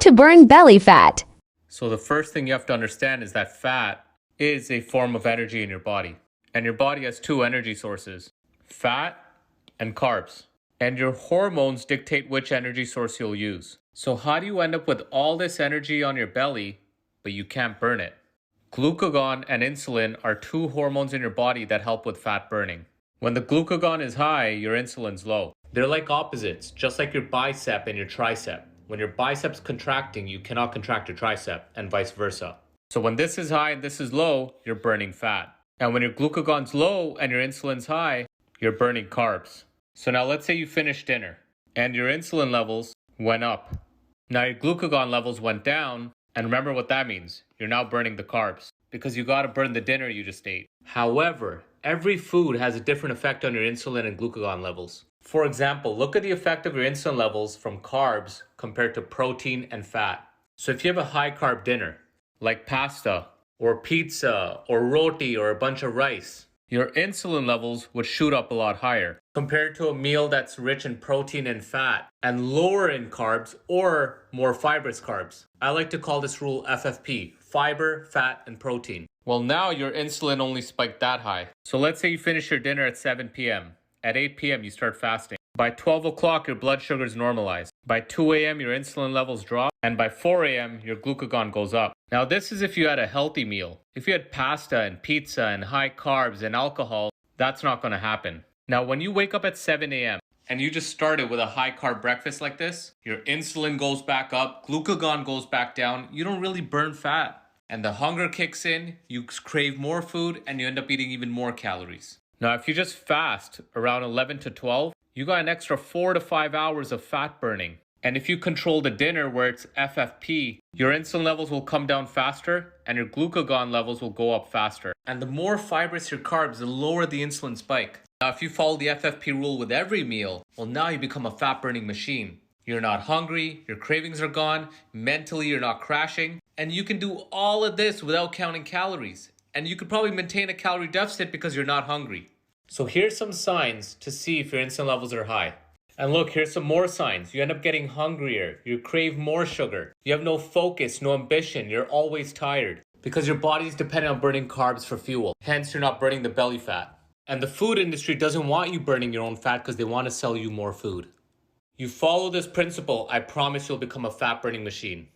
to burn belly fat. So the first thing you have to understand is that fat is a form of energy in your body. And your body has two energy sources, fat and carbs. And your hormones dictate which energy source you'll use. So how do you end up with all this energy on your belly, but you can't burn it? Glucagon and insulin are two hormones in your body that help with fat burning. When the glucagon is high, your insulin's low. They're like opposites, just like your bicep and your tricep. When your bicep's contracting, you cannot contract your tricep, and vice versa. So when this is high and this is low, you're burning fat. And when your glucagon's low and your insulin's high, you're burning carbs. So now let's say you finished dinner and your insulin levels went up. Now your glucagon levels went down, and remember what that means. You're now burning the carbs because you got to burn the dinner you just ate. However, every food has a different effect on your insulin and glucagon levels. For example, look at the effect of your insulin levels from carbs compared to protein and fat. So if you have a high carb dinner, like pasta or pizza or roti or a bunch of rice, your insulin levels would shoot up a lot higher compared to a meal that's rich in protein and fat and lower in carbs or more fibrous carbs. I like to call this rule FFP, fiber, fat, and protein. Well, now your insulin only spiked that high. So let's say you finish your dinner at 7 p.m. At 8 p.m. you start fasting. By 12 o'clock your blood sugars normalize. By 2 a.m. your insulin levels drop. And by 4 a.m. your glucagon goes up. Now this is if you had a healthy meal. If you had pasta and pizza and high carbs and alcohol, that's not going to happen. Now when you wake up at 7 a.m. and you just started with a high carb breakfast like this, your insulin goes back up, glucagon goes back down, you don't really burn fat. And the hunger kicks in, you crave more food, and you end up eating even more calories. Now if you just fast around 11 to 12, you got an extra 4 to 5 hours of fat burning. And if you control the dinner where it's FFP, your insulin levels will come down faster and your glucagon levels will go up faster. And the more fibrous your carbs, the lower the insulin spike. Now, if you follow the FFP rule with every meal, well, now you become a fat burning machine. You're not hungry, your cravings are gone, mentally you're not crashing, and you can do all of this without counting calories. And you could probably maintain a calorie deficit because you're not hungry. So here's some signs to see if your insulin levels are high. And look, here's some more signs. You end up getting hungrier. You crave more sugar. You have no focus, no ambition. You're always tired because your body's dependent on burning carbs for fuel. Hence, you're not burning the belly fat. And the food industry doesn't want you burning your own fat because they want to sell you more food. You follow this principle, I promise you'll become a fat burning machine.